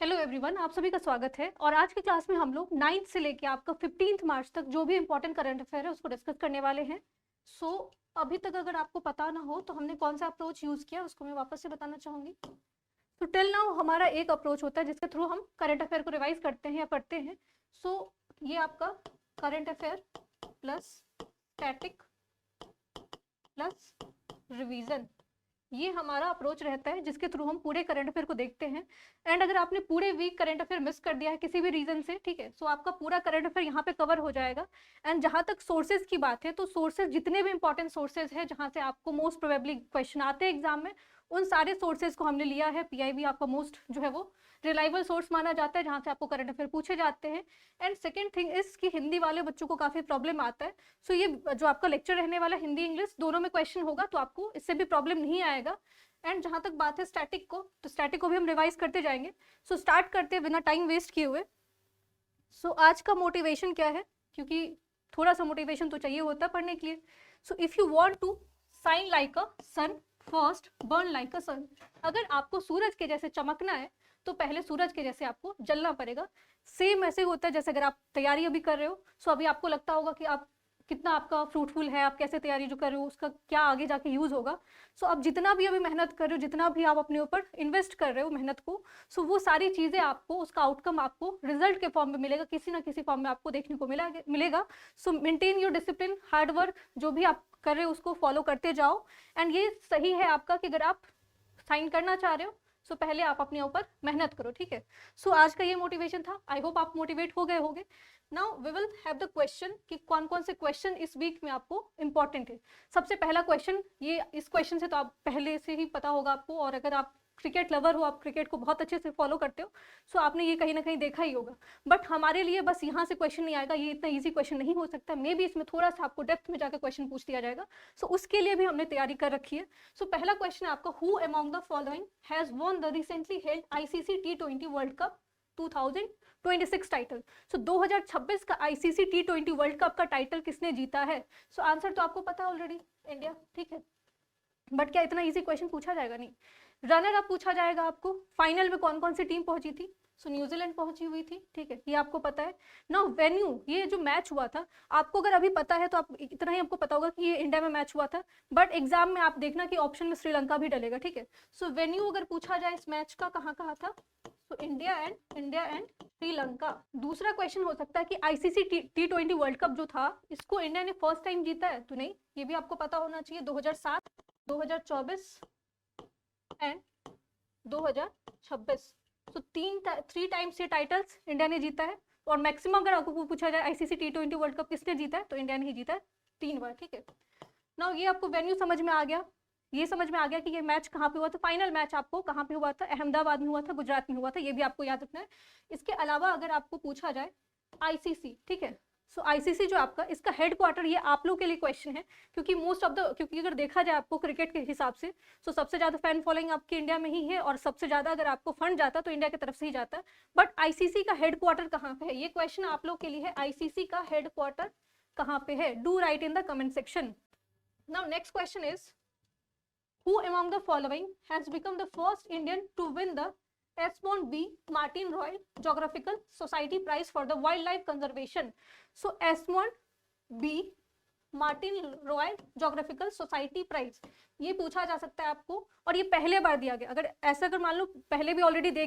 Hello everyone, आप सभी का स्वागत है। और आज की क्लास में हम लोग 9th से लेके आपका 15th मार्च तक जो भी इंपॉर्टेंट करंट अफेयर है उसको डिस्कस करने वाले हैं। सो अभी तक अगर आपको पता ना हो तो हमने कौन सा अप्रोच यूज़ किया उसको मैं वापस से बताना चाहूँगी। तो टिल नाउ हमारा एक अप्रोच होता है जिसके थ्रू हम करंट अफेयर को रिवाइज करते हैं या पढ़ते हैं। सो ये आपका current affair plus static plus revision, ये हमारा अप्रोच रहता है जिसके थ्रू हम पूरे करंट अफेयर को देखते हैं। एंड अगर आपने पूरे वीक करंट अफेयर मिस कर दिया है किसी भी रीजन से, ठीक है, सो आपका पूरा करंट अफेयर यहाँ पे कवर हो जाएगा। एंड जहाँ तक सोर्सेज की बात है तो सोर्सेज जितने भी इंपॉर्टेंट सोर्सेज है जहाँ से आपको मोस्ट प्रोबेबली क्वेश्चन आते हैं एग्जाम में, उन सारे सोर्सेज को हमने लिया है। पीआईबी आपका मोस्ट जो है वो रिलायबल सोर्स माना जाता है जहाँ से आपको करंट अफेयर पूछे जाते हैं। एंड सेकेंड थिंग इस कि हिंदी वाले बच्चों को काफ़ी प्रॉब्लम आता है। सो ये जो आपका लेक्चर रहने वाला हिंदी इंग्लिश दोनों में क्वेश्चन होगा तो आपको इससे भी प्रॉब्लम नहीं आएगा। एंड जहाँ तक बात है स्टैटिक को, तो स्टैटिक को भी हम रिवाइज करते जाएंगे। सो स्टार्ट करते हैं बिना टाइम वेस्ट किए हुए। सो आज का मोटिवेशन क्या है, क्योंकि थोड़ा सा मोटिवेशन तो चाहिए होता है पढ़ने के लिए। So if you want to shine like a sun first burn like a sun, अगर आपको सूरज के जैसे चमकना है तो पहले सूरज के जैसे आपको जलना पड़ेगा। सेम ऐसे होता है जैसे अगर आप तैयारी अभी कर रहे हो, सो अभी आपको लगता होगा कि आप कितना आपका फ्रूटफुल है, आप कैसे तैयारी जो कर रहे हो उसका क्या आगे जाके यूज़ होगा। सो आप जितना भी अभी मेहनत कर रहे हो, जितना भी आप अपने ऊपर इन्वेस्ट कर रहे हो मेहनत को, सो वो सारी चीज़ें आपको उसका आउटकम आपको रिजल्ट के फॉर्म में मिलेगा, किसी ना किसी फॉर्म में आपको देखने को मिलेगा। सो maintain your discipline, hard work जो भी आप कर रहे हो उसको फॉलो करते जाओ। एंड ये सही है आपका कि अगर आप साइन करना चाह रहे हो सो पहले आप अपने ऊपर मेहनत करो, ठीक है। सो आज का ये मोटिवेशन था, आई होप आप मोटिवेट हो गए होंगे। Now we will have the question कि कौन कौन से क्वेश्चन इस वीक में आपको इंपॉर्टेंट है। सबसे पहला क्वेश्चन, ये इस क्वेश्चन से तो आप पहले से ही पता होगा आपको, और अगर आप क्रिकेट लवर हो, आप क्रिकेट को बहुत अच्छे से फॉलो करते हो, सो आपने ये कहीं ना कहीं देखा ही होगा। बट हमारे लिए बस यहाँ से क्वेश्चन नहीं आएगा, ये इतना ईजी क्वेश्चन नहीं हो सकता, मे बी इसमें थोड़ा सा आपको डेप्थ में जाकर क्वेश्चन पूछ दिया जाएगा। सो उसके लिए भी हमने तैयारी कर रखी है। सो पहला क्वेश्चन आपका, who among the following has won the recently held ICC T20 world cup 2026 title. So 2026 का आईसीसी T20 वर्ल्ड कप का टाइटल किसने जीता है? सो आंसर तो आपको पता है ऑलरेडी, इंडिया, ठीक है। बट क्या इतना इजी क्वेश्चन पूछा जाएगा? नहीं। रनर अप पूछा जाएगा आपको, फाइनल में कौन कौन सी टीम पहुंची थी? सो न्यूजीलैंड पहुंची हुई थी, ठीक है, ये आपको पता है। नाउ वेन्यू, ये जो मैच हुआ था आपको अगर अभी पता है तो आप इतना ही आपको पता होगा कि ये इंडिया में मैच हुआ था। बट एग्जाम में आप देखना कि ऑप्शन में श्रीलंका भी डलेगा, ठीक है। सो वेन्यू अगर पूछा जाए इस मैच का, कहाँ कहाँ था, तो इंडिया एंड श्रीलंका। दूसरा क्वेश्चन हो सकता है कि आईसीसी T20 वर्ल्ड कप जो था इसको इंडिया ने फर्स्ट टाइम जीता है तो नहीं, ये भी आपको पता होना चाहिए। 2007, 2024 एंड 2026। सो थ्री टाइम्स ये टाइटल्स इंडिया ने जीता है। और मैक्सिमम अगर आपको पूछा जाए आईसीसी T20 वर्ल्ड कप किसने जीता है, तो इंडिया ने ही जीता है 3 बार, ठीक है। नाउ ये आपको वेन्यू समझ में आ गया, ये समझ में आ गया कि ये मैच कहाँ पे हुआ था, फाइनल मैच आपको कहाँ पे हुआ था, अहमदाबाद में हुआ था, गुजरात में हुआ था, ये भी आपको याद रखना है। इसके अलावा अगर आपको पूछा जाए आईसीसी, ठीक है, सो आईसीसी जो आपका इसका हेडक्वार्टर, ये आप लोग के लिए क्वेश्चन है, क्योंकि मोस्ट ऑफ द, क्योंकि अगर देखा जाए आपको क्रिकेट के हिसाब से, सो सबसे ज्यादा फैन फॉलोइंग आपकी इंडिया में ही है, और सबसे ज्यादा अगर आपको फंड जाता तो इंडिया की तरफ से ही जाता है। बट आईसीसी का हेडक्वार्टर कहाँ पे है, ये क्वेश्चन आप लोग के लिए है, आईसीसी का हेडक्वार्टर कहाँ पे है? Do write in the comment section. Now next question is, who among the following has become the first Indian to win the Esmond B. Martin Royal Geographical Society Prize for the Wildlife Conservation? So Esmond B. Martin royal geographical society prize, ये पूछा जा सकता है आपको, और ये पहले बार दिया गया। अगर ऐसा अगर मान लो पहले भी ऑलरेडी दे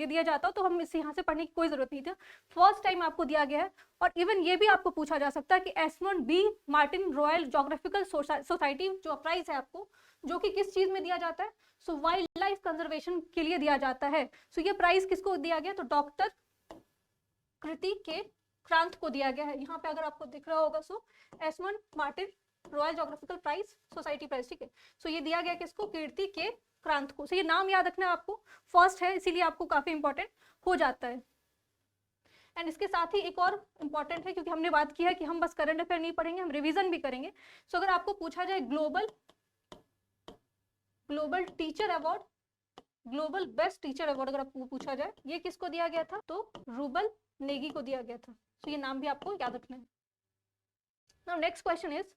दिया जाता तो हम इसे यहाँ से पढ़ने की कोई जरूरत नहीं थी, फर्स्ट टाइम आपको दिया गया है। और इवन ये भी आपको पूछा जा सकता है कि Esmond B Martin royal geographical Society जो प्राइज है आपको, जो कि किस चीज में दिया जाता है, सो वाइल्ड लाइफ कंजर्वेशन के लिए दिया जाता है। सो ये प्राइज किसको दिया गया, तो डॉक्टर कृति के क्रांत को दिया गया है। यहाँ पे अगर आपको दिख रहा होगा, so Esmond Martin royal Geographical prize society prize, ठीक है। सो ये दिया गया किसको, कीर्ति के क्रांत को। सो ये नाम याद रखना है आपको, फर्स्ट है इसीलिए आपको काफी इंपॉर्टेंट हो जाता है। एंड इसके साथ ही एक और इंपॉर्टेंट है, क्योंकि हमने बात की है कि हम बस करंट अफेयर नहीं पढ़ेंगे, हम रिवीजन भी करेंगे। सो अगर आपको पूछा जाए global teacher award, global best teacher award अगर आपको पूछा जाए, ये किसको दिया गया था, तो रूबल नेगी को दिया गया था। तो ये नाम भी आपको याद रखना है। Now next question is,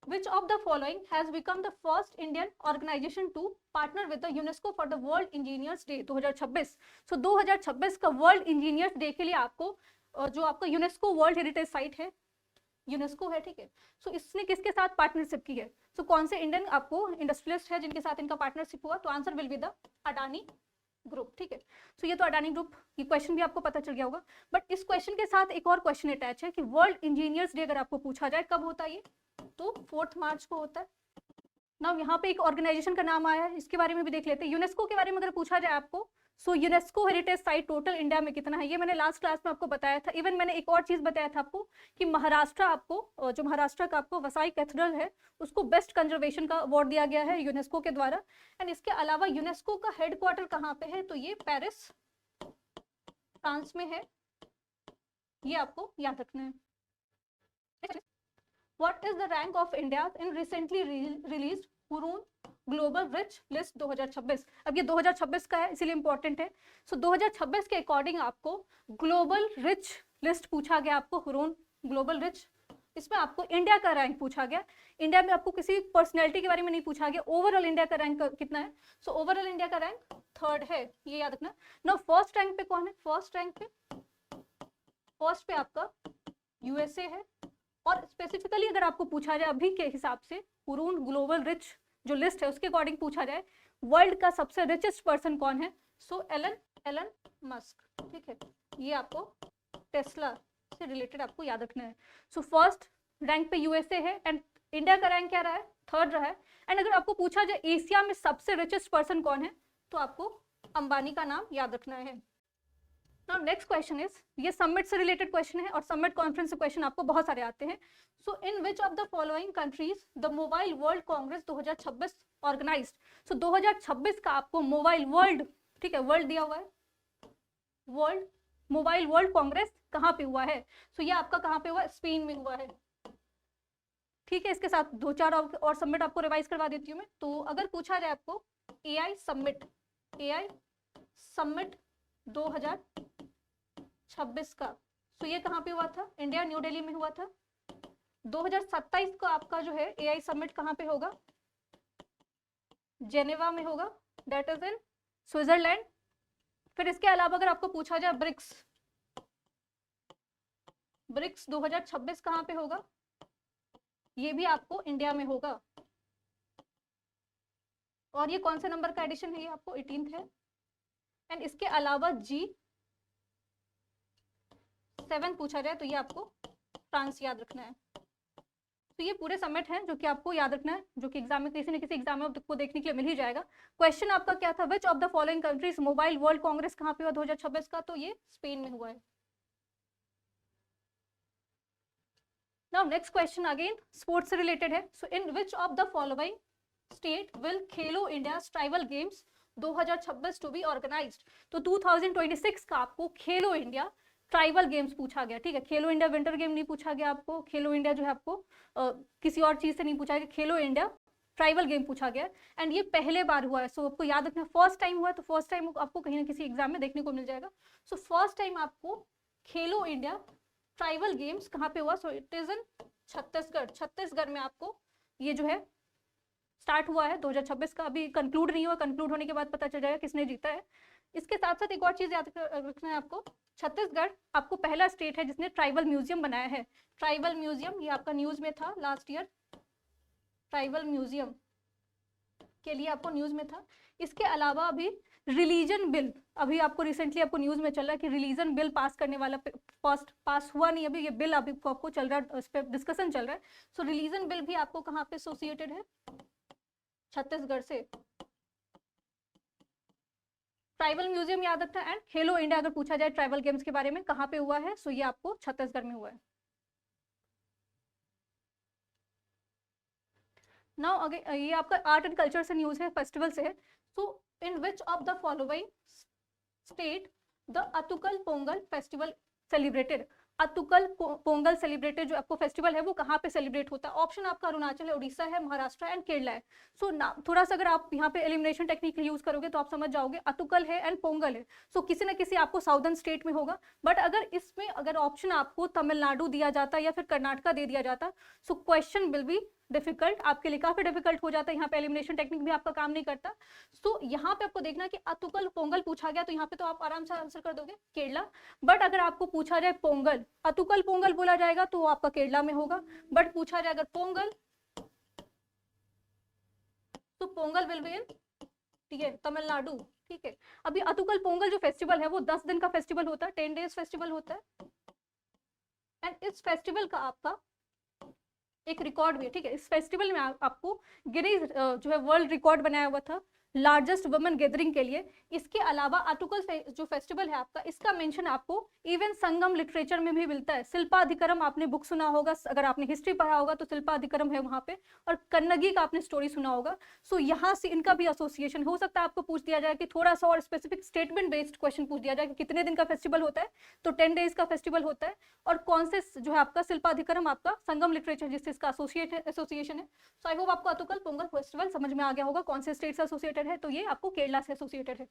Which of the following has become the first Indian organization to partner with the UNESCO for the World Engineers Day 2026? So 2026 का वर्ल्ड इंजीनियर्स डे के लिए आपको जो आपका यूनेस्को वर्ल्ड हेरिटेज साइट है, UNESCO है, ठीक है, सो इसने किसके साथ पार्टनरशिप की है? सो कौन से इंडियन आपको इंडस्ट्रियलिस्ट है जिनके साथ इनका पार्टनरशिप हुआ? तो answer will be the Adani group, ठीक है। सो ये तो अडानी ग्रुप, ये क्वेश्चन भी आपको पता चल गया होगा। बट इस क्वेश्चन के साथ एक और क्वेश्चन अटैच है कि वर्ल्ड इंजीनियर्स डे अगर आपको पूछा जाए कब होता है ये, तो 4 मार्च को होता है ना। यहाँ पे एक ऑर्गेनाइजेशन का नाम आया है, इसके बारे में भी देख लेते हैं। यूनेस्को के बारे में अगर पूछा जाए आपको, so UNESCO heritage site total India में कितना है, ये मैंने लास्ट क्लास में आपको बताया था। इवन मैंने एक और चीज बताया था आपको कि महाराष्ट्र, आपको जो महाराष्ट्र का आपको वसाई कैथेड्रल है उसको बेस्ट कंजर्वेशन का अवार्ड दिया गया है यूनेस्को के द्वारा। एंड इसके अलावा यूनेस्को का हेडक्वार्टर कहाँ पे है, तो ये पेरिस फ्रांस में है, ये आपको याद रखना है। What is the rank of India in recently released Hurun global rich list 2026? अब ये 2026 का है इसीलिए इंपॉर्टेंट है। सो 2026 के अकॉर्डिंग आपको ग्लोबल रिच लिस्ट पूछा गया, आपको हुरून ग्लोबल रिच, इसमें आपको इंडिया का रैंक पूछा गया। इंडिया में आपको किसी पर्सनैलिटी के बारे में नहीं पूछा गया, ओवरऑल इंडिया का रैंक कितना है। सो ओवरऑल इंडिया का रैंक 3rd है, ये याद रखना। ना फर्स्ट रैंक पे कौन है? फर्स्ट पे आपका यूएसए है। और स्पेसिफिकली अगर आपको पूछा जाए अभी के हिसाब से हुरून ग्लोबल रिच जो लिस्ट है उसके अकॉर्डिंग पूछा जाए वर्ल्ड का सबसे रिचेस्ट पर्सन कौन है, सो एलन मस्क, ठीक है, ये आपको टेस्ला से रिलेटेड आपको याद रखना है। सो फर्स्ट रैंक पे यूएसए है एंड इंडिया का रैंक क्या रहा है? 3rd रहा है। एंड अगर आपको पूछा जाए एशिया में सबसे रिचेस्ट पर्सन कौन है, तो आपको अंबानी का नाम याद रखना है। नाउ नेक्स्ट क्वेश्चन इज, ये समिट से रिलेटेड क्वेश्चन है और समिट कॉन्फ्रेंस से क्वेश्चन आपको बहुत सारे आते हैं। So in which of the following countries the mobile world congress 2026 organized? So 2026 का आपको मोबाइल वर्ल्ड, ठीक है, वर्ल्ड दिया हुआ है, वर्ल्ड मोबाइल वर्ल्ड कांग्रेस कहाँ पे हुआ है? सो ये आपका कहाँ पे हुआ है? स्पेन में हुआ है, ठीक है। इसके साथ 2-4 और समिट आपको रिवाइज करवा देती हूँ मैं। तो अगर पूछा जाए आपको AI समिट 2026 का, तो ये कहाँ पे हुआ था? इंडिया, न्यू दिल्ली में हुआ था। 2027 का आपका जो है AI समिट कहाँ पे होगा? जेनेवा में होगा, दैट इज इन स्विट्जरलैंड। फिर इसके अलावा अगर आपको पूछा जाए ब्रिक्स 2026 कहाँ पे होगा? ये भी आपको इंडिया में होगा। और ये कौन सा नंबर का एडिशन है? ये आपको 18th है। एंड इसके अलावा G7 पूछा जाए तो ये आपको फ्रांस याद रखना है। तो ये पूरे समिट हैं जो कि आपको याद रखना है, जो कि एग्जाम में किसी न किसी एग्जाम में आपको देखने के लिए मिल ही जाएगा। क्वेश्चन आपका क्या था? विच of the following countries mobile world Congress कहाँ पे हुआ 2026 का? तो ये स्पेन में हुआ है। Now next question again sports से रिलेटेड है। So in which of the following state will Khelo India tribal games 2026 to be organized? तो 2026 का आपको खेलो इंडिया ट्राइबल गेम्स पूछा गया, ठीक है। खेलो इंडिया विंटर गेम नहीं पूछा गया आपको, खेलो इंडिया जो है आपको किसी और चीज से नहीं पूछा गया, खेलो इंडिया ट्राइबल गेम पूछा गया। एंड ये पहले बार हुआ है, सो आपको याद रखना, फर्स्ट टाइम हुआ है, तो फर्स्ट टाइम आपको कहीं ना किसी एग्जाम में देखने को मिल जाएगा। सो फर्स्ट टाइम आपको खेलो इंडिया ट्राइबल गेम्स कहाँ पे हुआ? So it is in Chhattisgarh में आपको ये जो है स्टार्ट हुआ है 2026 का। अभी कंक्लूड नहीं हुआ, कंक्लूड होने के बाद पता चल जाएगा किसने जीता है। इसके साथ साथ एक और चीज याद रखना है आपको, छत्तीसगढ़ आपको पहला स्टेट है जिसने ट्राइबल म्यूजियम बनाया है। ट्राइबल म्यूजियम, ये आपका न्यूज में था लास्ट ईयर, ट्राइबल म्यूजियम के लिए आपको न्यूज में था। इसके अलावा अभी रिलीजन बिल, अभी आपको रिसेंटली आपको न्यूज में चल रहा है कि रिलीजन बिल पास करने वाला, पास हुआ नहीं अभी, ये बिल अभी आपको चल रहा है, उस पर डिस्कशन चल रहा है। सो रिलीजन बिल भी आपको कहाँ पे एसोसिएटेड है? छत्तीसगढ़ से। ट्राइबल म्यूजियम याद रखना। एंड खेलो इंडिया अगर पूछा जाए ट्राइबल गेम्स के बारे में कहाँ पे हुआ है, सो ये आपको छत्तीसगढ़ में हुआ है। नाउ अगेन ये आपका आर्ट एंड कल्चर से न्यूज है, फेस्टिवल से है। So in which of the following state the Attukal Pongal festival celebrated? Attukal Pongal celebrated जो आपको फेस्टिवल है वो कहाँ पे सेलिब्रेट होता है? ऑप्शन आपका अरुणाचल है, उड़ीसा है, महाराष्ट्र एंड केरला है। सो थोड़ा सा अगर आप यहाँ पे एलिमिनेशन टेक्निक यूज करोगे तो आप समझ जाओगे, अतुकल है एंड पोंगल है, सो किसी ना किसी आपको साउदर्न स्टेट में होगा। बट अगर इसमें अगर ऑप्शन आपको तमिलनाडु दिया जाता या फिर कर्नाटका दे दिया जाता, so question will be difficult, आपके लिए काफी डिफिकल्ट हो जाता है, यहाँ पे एलिमिनेशन टेक्निक भी आपका काम नहीं करता। तो यहाँ पे आपको देखना कि अतुकल पोंगल पूछा गया तो यहाँ पे तो आप आराम से आंसर कर दोगे केरला। बट अगर आपको पूछा जाए पोंगल, अतुकल पोंगल बोला जाएगा तो वो आपका केरला में होगा। बट पूछा जाए अगर पोंगल, तो पोंगल विल बी इन, ठीक है, तमिलनाडु। ठीक है, अभी अतुकल पोंगल जो फेस्टिवल है वो 10 दिन का फेस्टिवल होता है, 10 डेज फेस्टिवल होता है। एंड इस फेस्टिवल का आपका एक रिकॉर्ड भी है। ठीक है, इस फेस्टिवल में आपको गिनीज जो है वर्ल्ड रिकॉर्ड बनाया हुआ था लार्जेस्ट वुमेन गैदरिंग के लिए। इसके अलावा अतुकल जो फेस्टिवल है आपका, इसका मेंशन आपको इवन संगम लिटरेचर में भी मिलता है। शिल्पाधिकरम आपने बुक सुना होगा, अगर आपने हिस्ट्री पढ़ा होगा तो शिल्पाधिकरम है वहां पे, और कन्नगी का आपने स्टोरी सुना होगा। सो यहाँ से इनका भी एसोसिएशन हो सकता है। आपको पूछ दिया जाए कि थोड़ा सा और स्पेसिफिक स्टेटमेंट बेस्ड क्वेश्चन पूछ दिया जाए कि कितने दिन का फेस्टिवल होता है, तो 10 डेज का फेस्टिवल होता है। और कौन से जो है आपका शिल्पाधिकरम आपका संगम लिटरेचर जिससे इसका एसोसिएशन है। सो आई होप आपको अतुकल पोंगल फेस्टिवल समझ में आ गया होगा कौन से स्टेट से एसोसिएटेड है, तो ये आपको केरला से एसोसिएटेड है।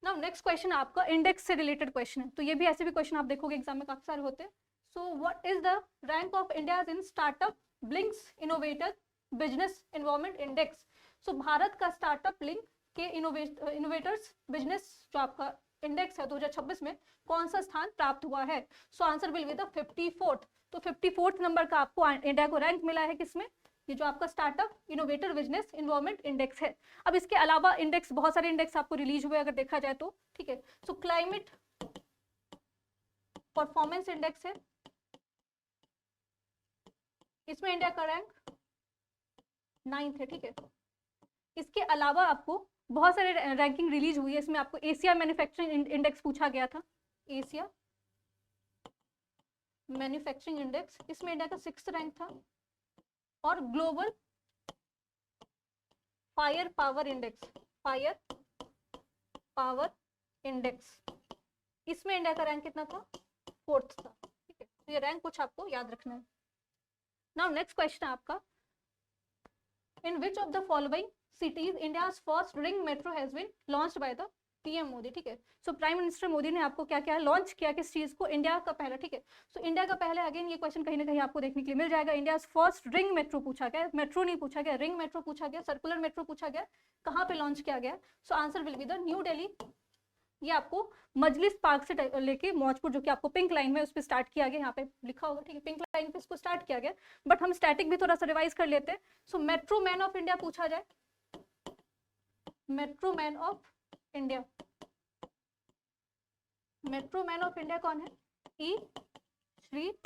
नाउ नेक्स्ट क्वेश्चन आपका इंडेक्स से रिलेटेड क्वेश्चन है, तो ये भी ऐसे भी क्वेश्चन आप देखोगे एग्जाम में काफी सारे होते हैं। So what is the rank of India in startup blinks innovator business environment index. So Bharat का स्टार्टअप लिंक के इनोवेटर्स बिजनेस जो आपका इंडेक्स है 2026 में कौन सा स्थान प्राप्त हुआ है। So answer will be the 54th। तो 54th नंबर का आपको इंडिया को रैंक मिला है किसमें, ये जो आपका startup innovator business environment index है। अब इसके अलावा इंडेक्स, बहुत सारे इंडेक्स आपको रिलीज हुए अगर देखा जाए तो। ठीक है, सो क्लाइमेट परफॉर्मेंस इंडेक्स है, इसमें इंडिया का रैंक 9th है। ठीक है, इसके अलावा आपको बहुत सारे रैंकिंग रिलीज हुई है, इसमें आपको एशिया मैन्युफैक्चरिंग इंडेक्स पूछा गया था, एशिया मैन्युफैक्चरिंग इंडेक्स, इसमें इंडिया का 6th रैंक था। और global fire power index, fire power index, इसमें इंडिया का रैंक कितना था, 4th था। ठीक है, तो ये रैंक कुछ आपको याद रखना है। नाउ नेक्स्ट क्वेश्चन है आपका, in which of the following cities India's first ring metro has been launched by the PM Modi. ठीक है, सो प्राइम मिनिस्टर मोदी ने आपको क्या क्या लॉन्च किया, किस चीज को, इंडिया का पहला। ठीक है, सो इंडिया का पहले, अगेन ये क्वेश्चन कहीं ना कहीं आपको देखने के लिए मिल जाएगा। इंडिया फर्स्ट रिंग मेट्रो पूछा गया, मेट्रो नहीं पूछा गया, रिंग मेट्रो पूछा गया, सर्कुलर मेट्रो पूछा गया, कहाँ पे लॉन्च किया गया। So answer will be the new Delhi. ये आपको मजलिस पार्क से लेके मौजपुर, जो कि आपको पिंक लाइन में उस पर स्टार्ट किया गया, यहाँ पे लिखा होगा। ठीक है, पिंक लाइन पे इसको स्टार्ट किया गया, बट हम स्टैटिक भी थोड़ा सा रिवाइज कर लेते हैं। सो मेट्रो मैन ऑफ इंडिया पूछा जाए, metro man of India, metro man of India कौन है, ई श्रीधरन।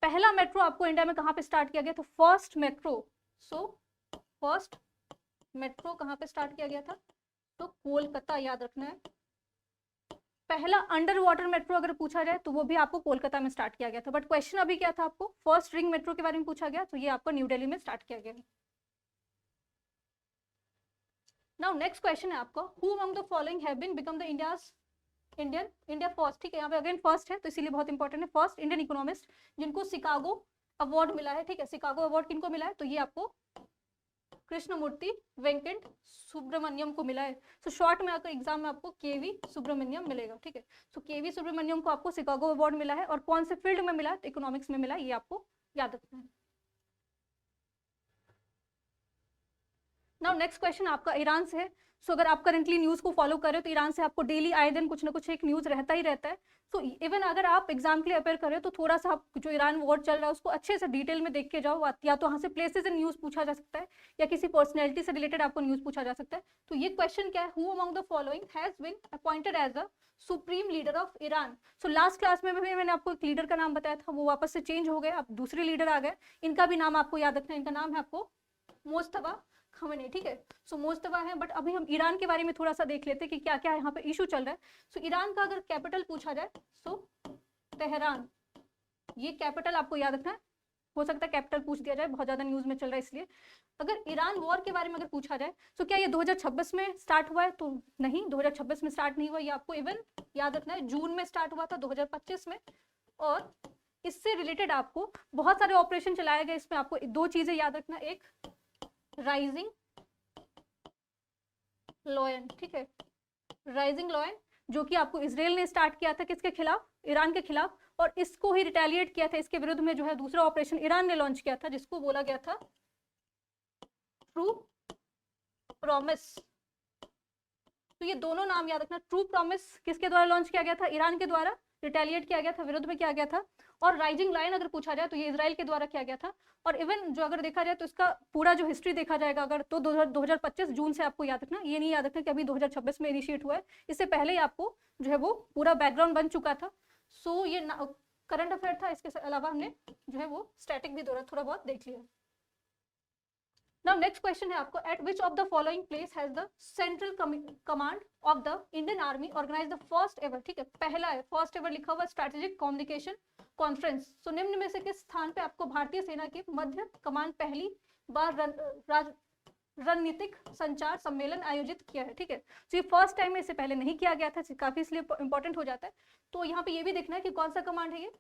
पहला मेट्रो आपको इंडिया में कहां पे स्टार्ट किया गया था, first metro. So first metro कहां पे स्टार्ट किया गया था, तो कोलकाता, याद रखना है। पहला अंडर वाटर मेट्रो अगर पूछा जाए तो वो भी आपको कोलकाता में स्टार्ट किया गया था। बट क्वेश्चन अभी क्या था, आपको फर्स्ट रिंग मेट्रो के बारे में पूछा गया, तो ये आपको न्यू दिल्ली में स्टार्ट किया गया। नाउ नेक्स्ट क्वेश्चन है आपका, who among the following have been become the India first. ठीक है, यहाँ पे अगेन फर्स्ट है तो इसीलिए बहुत इंपॉर्टेंट है, फर्स्ट इंडियन इकोनॉमिस्ट जिनको शिकागो अवार्ड मिला है। ठीक है, शिकागो अवार्ड किनको मिला है, तो ये आपको कृष्णमूर्ति वेंकट सुब्रमण्यम को मिला है। सो शॉर्ट में आपको एग्जाम में आपको केवी सुब्रमण्यम मिलेगा। ठीक है, सो केवी सुब्रमण्यम को आपको शिकागो अवार्ड मिला है, और कौन से फील्ड में मिला है, तो इकोनॉमिक्स में मिला है, ये आपको याद रखना है। नाउ नेक्स्ट क्वेश्चन आपका ईरान से है। सो अगर आप करंटली न्यूज़ को फॉलो कर रहे हो तो ईरान से आपको डेली आए दिन कुछ ना कुछ एक न्यूज़ रहता ही रहता है। सो इवन अगर आप एग्जाम के लिए अपेयर कर रहे हो तो थोड़ा सा आप जो ईरान वॉर चल रहा है उसको अच्छे से डिटेल में देख के जाओ, या तो वहाँ से प्लेसेस इन न्यूज़ पूछा जा सकता है, या किसी पर्सनैलिटी से रिलेटेड आपको न्यूज़ पूछा जा सकता है। तो ये क्वेश्चन क्या है, who among the following has been appointed as a supreme leader of Iran. So last class में भी मैंने आपको एक लीडर का नाम बताया था, वो वापस से चेंज हो गए, अब दूसरे लीडर आ गए। इनका भी नाम आपको याद रखना है, इनका नाम है आपको मोस्तफा खमेनी। ठीक है, सो मोस्तफा है। बट अभी हम ईरान के बारे में थोड़ा सा देख लेते हैं कि क्या क्या यहाँ पे इशू चल रहा है। सो ईरान का अगर कैपिटल पूछा जाए, सो तेहरान, ये कैपिटल आपको याद रखना है। हो सकता है कैपिटल पूछ दिया जाए, बहुत ज्यादा न्यूज में चल रहा है इसलिए। अगर ईरान वॉर के बारे में अगर पूछा जाए तो क्या ये 2026 में स्टार्ट हुआ है, तो नहीं, 2026 में स्टार्ट नहीं हुआ, ये आपको इवन याद रखना है जून में स्टार्ट हुआ था 2025 में। और इससे रिलेटेड आपको बहुत सारे ऑपरेशन चलाए गए, इसमें आपको दो चीजें याद रखना, एक राइजिंग लॉयन। ठीक है, राइजिंग लॉयन जो कि आपको इजराइल ने स्टार्ट किया था, किसके खिलाफ, ईरान के खिलाफ, और इसको ही रिटेलिएट किया था, इसके विरुद्ध में जो है दूसरा ऑपरेशन ईरान ने लॉन्च किया था, जिसको बोला गया था ट्रू प्रॉमिस। तो ये दोनों नाम याद रखना। ट्रू प्रॉमिस किसके द्वारा लॉन्च किया गया था? ईरान के द्वारा रिटेलिएट किया गया था, विरुद्ध में किया गया था। और राइजिंग लायन अगर पूछा जाए तो ये इजराइल के द्वारा किया गया था। और इवन जो अगर देखा जाए तो इसका पूरा जो हिस्ट्री देखा जाएगा अगर, तो 2025 जून से आपको याद रखना, ये नहीं याद रखना कि अभी 2026 में इनिशिएट हुआ है, इससे पहले ही आपको जो है वो पूरा बैकग्राउंड बन चुका था। सो ये करंट अफेयर था, इसके अलावा हमने जो है वो स्टैटिक भी थोड़ा बहुत देख लिया। Now next question है आपको, at which of the following place has the central command of the Indian Army organized the first ever, ठीक है, पहला है first ever लिखा हुआ स्ट्रेटेजिक कम्युनिकेशन कॉन्फ्रेंस। तो निम्न में से किस स्थान पे आपको भारतीय सेना के मध्य कमान पहली बार रणनीतिक संचार सम्मेलन आयोजित किया है? ठीक है, तो ये फर्स्ट टाइम में, इससे पहले नहीं किया गया था, काफी इसलिए इंपॉर्टेंट हो जाता है। तो यहाँ पे ये भी देखना है कि कौन सा कमांड है, ये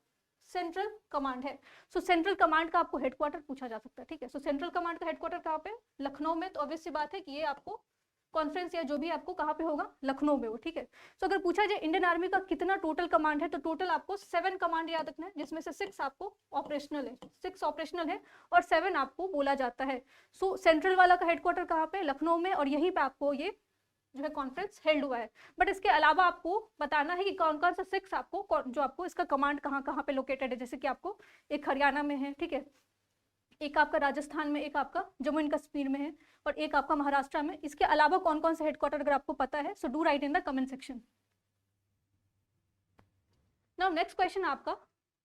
सेंट्रल कमांड है। सो सेंट्रल कमांड का आपको हेडक्वार्टर पूछा जा सकता है। ठीक है, सो सेंट्रल कमांड का हेडक्वार्टर कहाँ पे? लखनऊ में। तो ऑब्वियस सी बात है कि ये आपको कॉन्फ्रेंस या जो भी आपको कहाँ पे होगा, लखनऊ में हो। ठीक है, सो अगर पूछा जाए इंडियन आर्मी का कितना टोटल कमांड है, तो टोटल आपको 7 कमांड याद रखना है, जिसमें से 6 आपको ऑपरेशनल है, 6 ऑपरेशनल है और 7 आपको बोला जाता है। सो सेंट्रल वाला का हेडक्वार्टर कहाँ पे? लखनऊ में, और यहीं पे आपको ये जो है कॉन्फ्रेंस हेल्ड हुआ है। बट इसके अलावा आपको बताना है कि कौन कौन सा 6 आपको जो आपको इसका कमांड कहाँ कहाँ पे लोकेटेड है। जैसे कि आपको एक हरियाणा में है, ठीक है, एक आपका राजस्थान में, एक आपका जम्मू एंड कश्मीर में है, और एक आपका महाराष्ट्र में। इसके अलावा कौन कौन से हेडक्वार्टर अगर आपको पता है, so do write in the comment section. Now next question आपका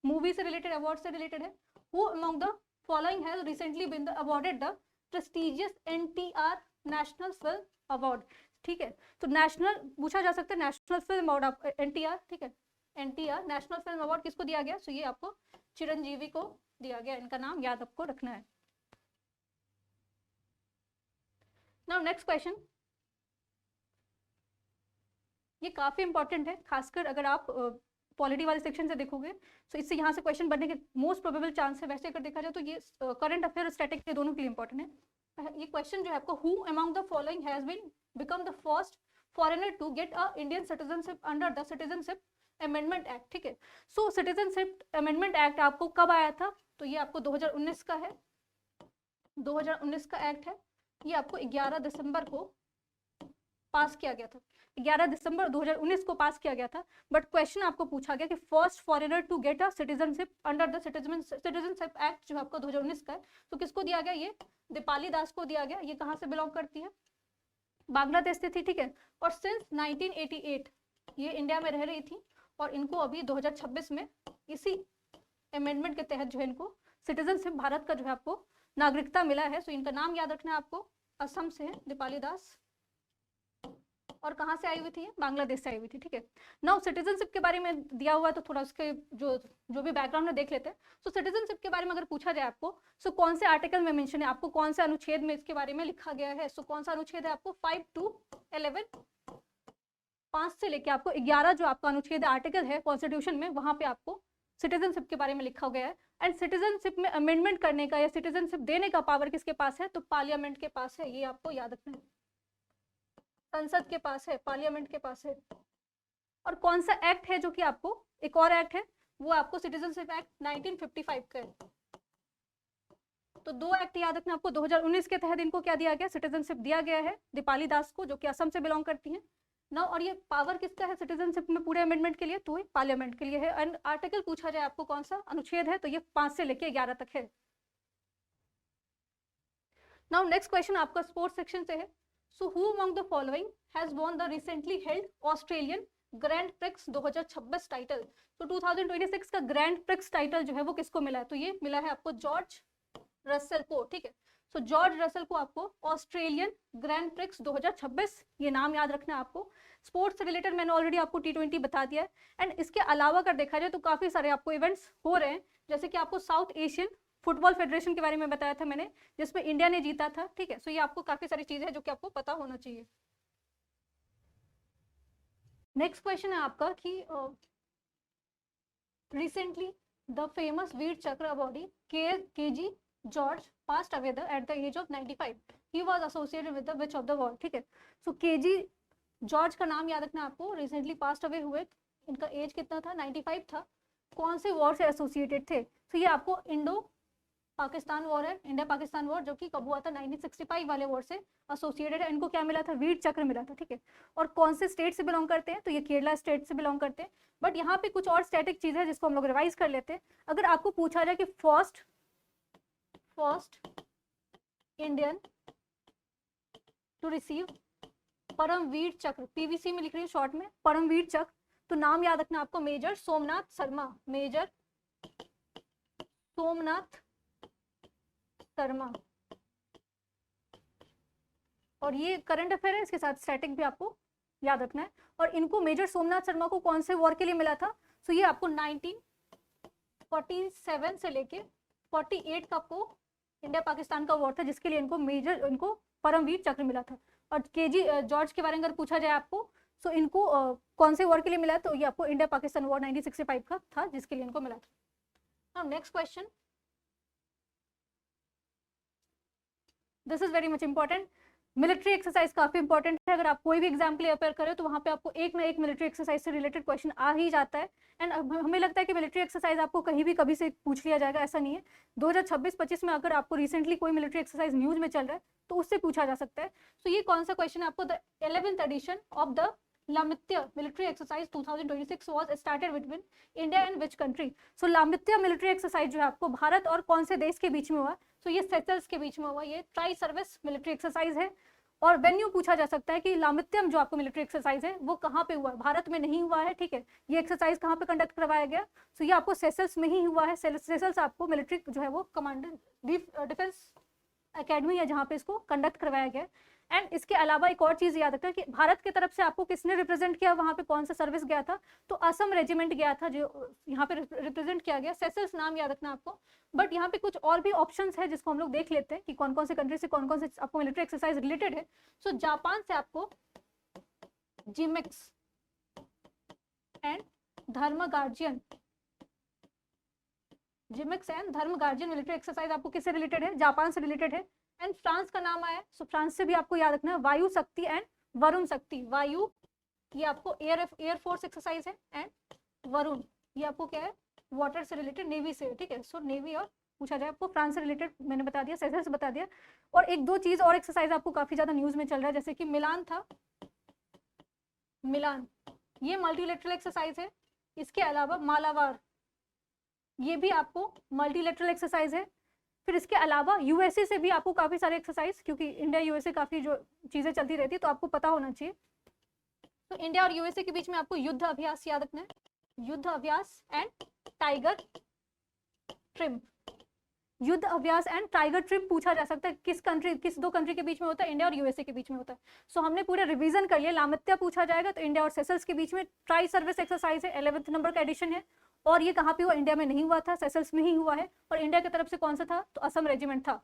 मूवी से रिलेटेड, अवार्ड से रिलेटेड है। Who among the following has recently been awarded the prestigious NTR national film award? ठीक है, तो नेशनल पूछा जा सकता है, नेशनल फिल्म अवार्ड NTR, ठीक है, NTR नेशनल फिल्म अवार्ड किसको दिया गया? सो ये आपको चिरंजीवी को दिया गया, इनका नाम याद आपको रखना है। नाउ नेक्स्ट क्वेश्चन, ये काफी इंपॉर्टेंट है, खासकर अगर आप पॉलिटी वाले सेक्शन से देखोगे, तो इससे यहाँ से क्वेश्चन बनने के मोस्ट प्रोबेबल चांस है। वैसे अगर देखा जाए तो ये करंट अफेयर और स्टैटिक के दोनों के लिए इंपॉर्टेंट है। ये क्वेश्चन जो है आपको, who among the following has been become the first foreigner to get a Indian citizenship under the citizenship amendment act? ठीक है, सो सिटीजनशिप अमेंडमेंट एक्ट आपको कब आया था? तो ये आपको 2019 का है, 2019 का एक्ट है। ये आपको 11 दिसंबर को पास किया गया था, 11 दिसंबर 2019 को पास किया गया था। बट क्वेश्चन आपको पूछा गया कि first foreigner to get a citizenship under the citizenship act जो आपका 2019 का है, तो किसको दिया गया? ये दीपाली दास को दिया गया। ये कहाँ से बिलोंग करती है? बांग्लादेश से थी। ठीक है, और सिंस 1988 ये इंडिया में रह रही थी, और इनको अभी 2026 में इसी अमेंडमेंट के तहत जो है इनको सिटीजनशिप, भारत का जो है आपको नागरिकता मिला है। सो इनका नाम याद रखना है आपको, असम से है दीपाली दास, और कहाँ से आई हुई थी? बांग्लादेश से आई हुई थी। ठीक है, नाउ सिटीजनशिप के बारे में दिया हुआ है, तो थोड़ा उसके जो भी बैकग्राउंड में देख लेते हैं। सो सिटीजनशिप के बारे में अगर पूछा जाए आपको, सो कौन से आर्टिकल में मेंशन है, आपको कौन से अनुच्छेद में इसके बारे में लिखा गया है? सो कौन सा अनुच्छेद है आपको? 5 to 11, 5 से लेके आपको 11 जो आपका अनुच्छेद आर्टिकल है कॉन्स्टिट्यूशन में, वहां पे आपको सिटीजनशिप के बारे में लिखा गया है। एंड सिटीजनशिप में अमेंडमेंट करने का या सिटीजनशिप देने का पावर किसके पास है? तो पार्लियामेंट के पास है। ये आपको याद रखना है, संसद के पास है, पार्लियामेंट के पास है। और कौन सा एक्ट है जो कि आपको, एक और एक्ट है, वो आपको सिटीजनशिप एक्ट 1955 का है। तो 2 एक्ट याद रखना आपको। 2019 के तहत इनको क्या दिया गया? सिटीजनशिप दिया गया है दीपाली दास को, जो कि असम से बिलोंग करती हैं ना। और ये पावर किसका है सिटीजनशिप में पूरे अमेंडमेंट के लिए? तो ये पार्लियामेंट के लिए है। एंड आर्टिकल पूछा जाए आपको कौन सा अनुच्छेद है, तो ये 5 से लेके 11 तक है। नाउ नेक्स्ट क्वेश्चन आपका स्पोर्ट्स सेक्शन से है। So who among the following has won the recently held Australian Grand Prix 2026 title? तो 2026 का ग्रैंड प्रिक्स टाइटल जो है वो किसको मिला है? तो ये मिला है आपको जॉर्ज रसल को। ठीक है, सो जॉर्ज रसल को आपको ऑस्ट्रेलियन ग्रैंड प्रिक्स 2026, ये नाम याद रखना है आपको। स्पोर्ट्स से रिलेटेड मैंने ऑलरेडी आपको T20 बता दिया है। एंड इसके अलावा अगर देखा जाए तो काफी सारे आपको इवेंट्स हो रहे हैं, जैसे कि आपको साउथ एशियन फुटबॉल फेडरेशन के बारे में बताया था मैंने, जिसमें इंडिया ने जीता था। ठीक है, सो ये आपको काफी सारी चीजें हैं जो कि आपको पता होना चाहिए। नेक्स्ट क्वेश्चन है आपका कि recently the famous Vir Chakra awardee KG George passed away at the age of 95, he was associated with the which of the war? ठीक है, सो KG जॉर्ज का नाम याद रखना आपको, रिसेंटली पास्ट अवे हुए, इनका एज कितना था? 95 था। कौन से वॉर से एसोसिएटेड थे? तो ये आपको इंडो पाकिस्तान वॉर है, इंडिया पाकिस्तान वॉर, जो कि कब हुआ था? 1965 वाले वॉर से एसोसिएटेड है। इनको क्या मिला था? वीर चक्र मिला था, ठीक है। और कौन से स्टेट से बिलोंग करते हैं? तो ये केरला स्टेट से बिलोंग करते हैं। बट यहाँ पे कुछ और स्टैटिक चीज है जिसको हम लोग रिवाइज कर लेते हैं। अगर आपको पूछा जाए कि first Indian to receive Paramvir Chakra, PVC में लिख रही हूँ शॉर्ट में, परमवीर चक्र, तो नाम याद रखना आपको, मेजर सोमनाथ शर्मा, मेजर सोमनाथ शर्मा। और ये करंट अफेयर है, इसके साथ स्टैटिक भी आपको याद रखना है। और इनको मेजर सोमनाथ शर्मा को कौन से वॉर के लिए मिला था? तो ये आपको 1947 से लेके 48 का आपको इंडिया पाकिस्तान का वॉर था, जिसके लिए इनको परमवीर चक्र मिला था। और केजी जॉर्ज के बारे में अगर पूछा जाए आपको, तो इनको कौन से वॉर के लिए मिला? तो ये आपको इंडिया पाकिस्तान वॉर 1965 का था, जिसके लिए इनको मिला था। Now next question, this is very much important. Military exercise काफी इंपॉर्टेंट है। अगर आप कोई भी एग्जाम के लिए अपेयर करें तो वहाँ पे आपको एक ना एक मिलिट्री एक्सरसाइज से रिलेटेड क्वेश्चन आ ही जाता है। एंड हमें लगता है कि मिलिट्री एक्सरसाइज आपको कहीं भी कभी से पूछ लिया जाएगा, ऐसा नहीं है। 2026-25 में अगर आपको रिसेंटली कोई मिलिट्री एक्सरसाइज न्यूज में चल रहा है तो उससे पूछा जा सकता है। तो ये कौन सा क्वेश्चन है आपको? The 11th edition of the Lamitiye military exercise 2026 was started between India and which country? So Lamitiye military exercise जो है आपको भारत और कौन से देश के बीच में हुआ? तो ये सेशल्स के बीच में हुआ। ये ट्राई सर्विस मिलिट्री एक्सरसाइज है। और वेन्यू पूछा जा सकता है कि लामित्यम जो आपको मिलिट्री एक्सरसाइज है वो कहाँ पे हुआ है? भारत में नहीं हुआ है, ठीक है। ये एक्सरसाइज कहाँ पे कंडक्ट करवाया गया? तो ये आपको सेशल्स में ही हुआ है। सेशल्स आपको मिलिट्री जो है वो कमांडर डिफेंस एकेडमी है जहाँ पे इसको कंडक्ट करवाया गया। एंड इसके अलावा एक और चीज याद रखना कि भारत की तरफ से आपको किसने रिप्रेजेंट किया, वहाँ पे कौन सा सर्विस गया था? तो असम रेजिमेंट गया था, जो यहाँ पे रिप्रेजेंट किया गया। सेशल्स नाम याद रखना आपको। बट यहाँ पे कुछ और भी ऑप्शंस है जिसको हम लोग देख लेते हैं कि कौन कौन से कंट्री से कौन कौन से आपको मिलिट्री एक्सरसाइज रिलेटेड है। सो जापान से आपको जिमेक्स एंड धर्म गार्जियन, जिमेक्स एंड धर्म गार्जियन मिलिट्री एक्सरसाइज आपको किससे रिलेटेड है? जापान से रिलेटेड है। एंड फ्रांस का नाम आया, सो फ्रांस से भी आपको याद रखना है वायु शक्ति एंड वरुण शक्ति। वायु ये आपको एयरफोर्स एक्सरसाइज है, एंड वरुण ये आपको क्या है? वाटर से रिलेटेड, नेवी से, ठीक है। सो नेवी और पूछा जाए आपको फ्रांस से रिलेटेड मैंने बता दिया, सेशल्स बता दिया। और एक दो चीज और एक्सरसाइज आपको काफी ज्यादा न्यूज में चल रहा है, जैसे कि मिलान था, मिलान ये मल्टीलेटरल एक्सरसाइज है। इसके अलावा मालाबार ये भी आपको मल्टीलेटरल एक्सरसाइज है। फिर इसके अलावा यूएसए से भी आपको काफी सारे एक्सरसाइज, क्योंकि इंडिया यूएसए काफी जो चीजें चलती रहती है तो आपको पता होना चाहिए। तो इंडिया और यूएसए के बीच में आपको युद्ध अभ्यास याद रखना है, युद्ध अभ्यास एंड टाइगर ट्रिम। युद्ध अभ्यास एंड टाइगर ट्रिप पूछा जा सकता है किस दो कंट्री के बीच में होता है? इंडिया और यूएसए के बीच में होता है। सो हमने पूरे रिवीजन कर लिया। लामित्या पूछा जाएगा तो इंडिया और सेशल्स के बीच में ट्राई सर्विस एक्सरसाइज है, 11th नंबर का एडिशन है। और ये कहाँ पे हुआ? इंडिया में नहीं हुआ था, सेशल्स में ही हुआ है। और इंडिया की तरफ से कौन सा था? तो असम रेजिमेंट था।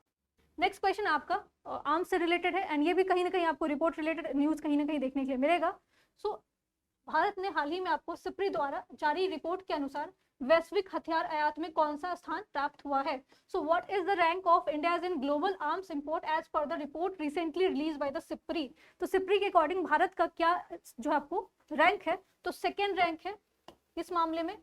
नेक्स्ट क्वेश्चन आपका आर्म्स से रिलेटेड है, एंड ये भी कहीं ना कहीं आपको रिपोर्ट रिलेटेड न्यूज कहीं ना कहीं देखने के लिए मिलेगा। सो भारत ने हाल ही में आपको सिप्री द्वारा जारी रिपोर्ट के अनुसार वैश्विक हथियार आयात में कौन सा स्थान प्राप्त हुआ है? So what is the rank of India in global arms import as per the report recently release by the SIPRI? तो सिप्री के अकॉर्डिंग भारत का क्या जो आपको रैंक है? तो सेकेंड रैंक है इस मामले में,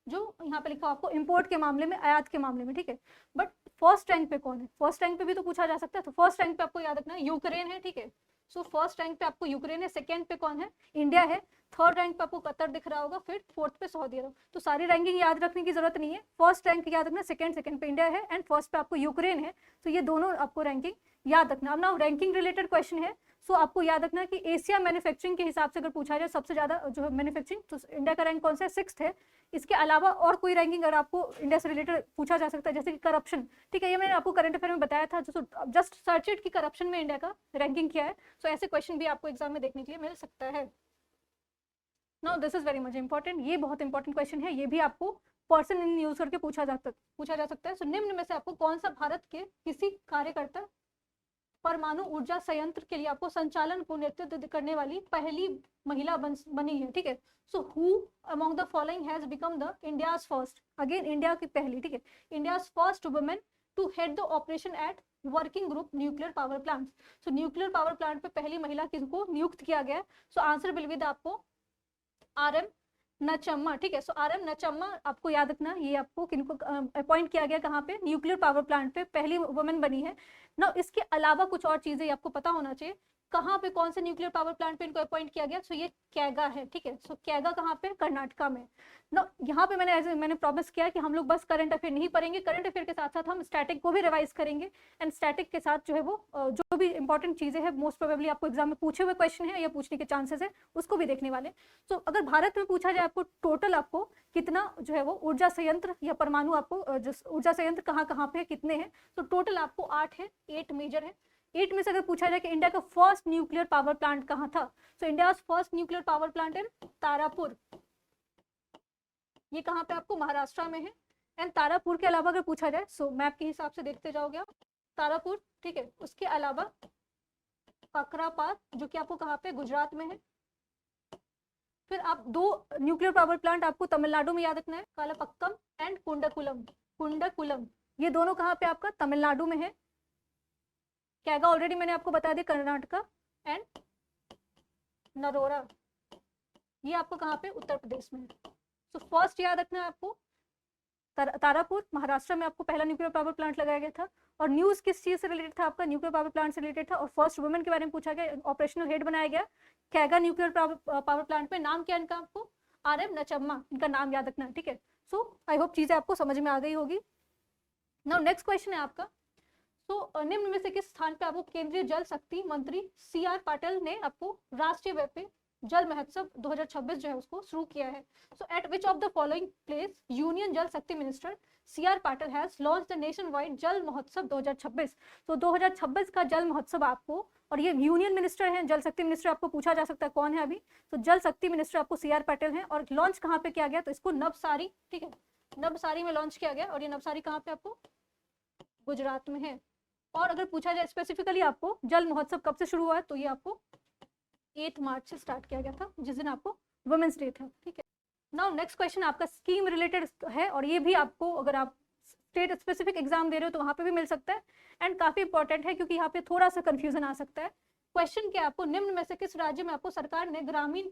जो यहाँ पे लिखा आपको इंपोर्ट के मामले में, आयात के मामले में, ठीक है। बट फर्स्ट रैंक पे कौन है? फर्स्ट रैंक पे भी तो पूछा जा सकता है। तो फर्स्ट रैंक पे आपको याद रखना है यूक्रेन है, ठीक है। सो फर्स्ट रैंक पे आपको यूक्रेन है, सेकंड पे कौन है? इंडिया है, थर्ड रैंक पे आपको कतर दिख रहा होगा, फिर फोर्थ पे सऊदी अरब। तो सारी रैंकिंग याद रखने की जरूरत नहीं है। फर्स्ट रैंक याद रखना, सेकंड पे इंडिया है, एंड फर्स्ट पे आपको यूक्रेन है। तो ये दोनों आपको रैंकिंग याद रखना। अब ना रैंकिंग रिलेटेड क्वेश्चन है। सो आपको याद रखना कि एशिया मैन्युफैक्चरिंग के हिसाब से अगर पूछा जाए सबसे ज्यादा जो है मैन्युफैक्चरिंग, तो इंडिया का रैंक कौन सा है? 6th है। इसके अलावा और कोई रैंकिंग अगर आपको इंडिया से रिलेटेड पूछा जा सकता है, जैसे कि करप्शन, ठीक है। ये मैंने आपको करंट अफेयर में बताया था, जस्ट सर्च इट कि करप्शन में इंडिया का रैंकिंग क्या है। सो ऐसे क्वेश्चन भी आपको एग्जाम में देखने के लिए मिल सकता है। Now this is very much important, ये बहुत इंपॉर्टेंट क्वेश्चन है। ये भी आपको पर्सन इन यूज करके पूछा जा सकता है। सो निम्न में से आपको कौन सा भारत के किसी कार्यकर्ता परमाणु ऊर्जा संयंत्र के लिए आपको संचालन को नेतृत्व करने वाली पहली महिला बनी है, ठीक है। So who among the following has become the India's first, again India की पहली, ठीक है, India's first women to head the operation at working group nuclear power plant. So nuclear power plant पे पहली महिला किसको नियुक्त किया गया? So answer will be the आपको RM नचम्मा, ठीक है। सो RM नचम्मा आपको याद रखना, ये आपको किनको अपॉइंट किया गया, कहाँ पे, न्यूक्लियर पावर प्लांट पे पहली वुमेन बनी है ना। इसके अलावा कुछ और चीजें आपको पता होना चाहिए, कहाँ पे, कौन से न्यूक्लियर पावर प्लांट पे इनको अपॉइंट किया गया। सो ये कैगा है, ठीक है। सो कैगा कहाँ पे, कर्नाटका में ना। यहाँ पे मैंने प्रॉमिस किया कि हम लोग बस करंट अफेयर नहीं पढ़ेंगे, करंट अफेयर के साथ साथ हम स्टैटिक को भी रिवाइज करेंगे। एंड स्टैटिक के साथ जो है वो जो भी इंपॉर्टेंट चीजें हैं, मोस्ट प्रोबेबली आपको एग्जाम में पूछे हुए क्वेश्चन है या पूछने के चांसेस है, उसको भी देखने वाले। तो अगर भारत में पूछा जाए आपको टोटल आपको कितना जो है वो ऊर्जा संयंत्र या परमाणु आपको ऊर्जा संयंत्र कहाँ कहाँ पे कितने हैं, तो टोटल आपको 8 है, 8 मेजर है। 8 में से अगर पूछा जाए कि इंडिया का फर्स्ट न्यूक्लियर पावर प्लांट कहाँ था, तो India first nuclear power plant in Tarapur, ये कहाँ पे आपको महाराष्ट्र में है। एंड तारापुर के अलावा अगर पूछा जाए, सो मैप के हिसाब से देखते जाओगे आप, तारापुर, ठीक है। उसके अलावा ककरापात जो कि आपको कहाँ पे, गुजरात में है। फिर आप 2 न्यूक्लियर पावर प्लांट आपको तमिलनाडु में याद रखना है, कालापक्कम एंड कुंडकुलम, कुंडकुलम, ये दोनों कहाँ पे आपका तमिलनाडु में है। कैगा ऑलरेडी मैंने आपको बता दिया, कर्नाटका। एंड नरोरा, ये आपको कहाँ पे, उत्तर प्रदेश में है। तो फर्स्ट याद रखना है आपको, तारापुर महाराष्ट्र में आपको पहला न्यूक्लियर पावर प्लांट लगाया गया था। और न्यूज किस चीज से रिलेटेड था आपका, न्यूक्लियर पावर प्लांट से रिलेटेड था। और फर्स्ट वुमेन के बारे में पूछा गया, ऑपरेशनल हेड बनाया गया कैगा न्यूक्लियर पावर प्लांट में। नाम क्या इनका आपको, RM नचम्मा, इनका नाम याद रखना है, ठीक है। सो आई होप चीजें आपको समझ में आ गई होगी। नाउ नेक्स्ट क्वेश्चन है आपका, तो निम्न में से किस स्थान पे आपको केंद्रीय जल शक्ति मंत्री CR पाटिल ने आपको राष्ट्रीय व्यापी जल महोत्सव 2026 जो है उसको शुरू किया है। So at which of the following place union Jal Shakti minister CR Patil has launch the nationwide Jal Mahotsav 2026। तो 2026 का जल महोत्सव आपको, और ये यूनियन मिनिस्टर हैं, जल शक्ति मिनिस्टर आपको पूछा जा सकता है कौन है अभी, तो जल शक्ति मिनिस्टर आपको CR पाटिल हैं। और लॉन्च कहाँ पे किया गया, तो इसको नवसारी, ठीक है, नवसारी में लॉन्च किया गया। और ये नवसारी कहाँ पे आपको, गुजरात में है। और अगर पूछा जाए स्पेसिफिकली आपको जल महोत्सव कब से शुरू हुआ है, तो ये आपको 8 मार्च से स्टार्ट किया गया था, जिस दिन आपको वुमेन्स डे था, ठीक है। नाउ नेक्स्ट क्वेश्चन आपका स्कीम रिलेटेड है, और ये भी आपको अगर आप स्टेट स्पेसिफिक एग्जाम दे रहे हो तो वहाँ पे भी मिल सकता है। एंड काफी इंपॉर्टेंट है क्योंकि यहाँ पे थोड़ा सा कंफ्यूजन आ सकता है। क्वेश्चन क्या, आपको निम्न में से किस राज्य में आपको सरकार ने ग्रामीण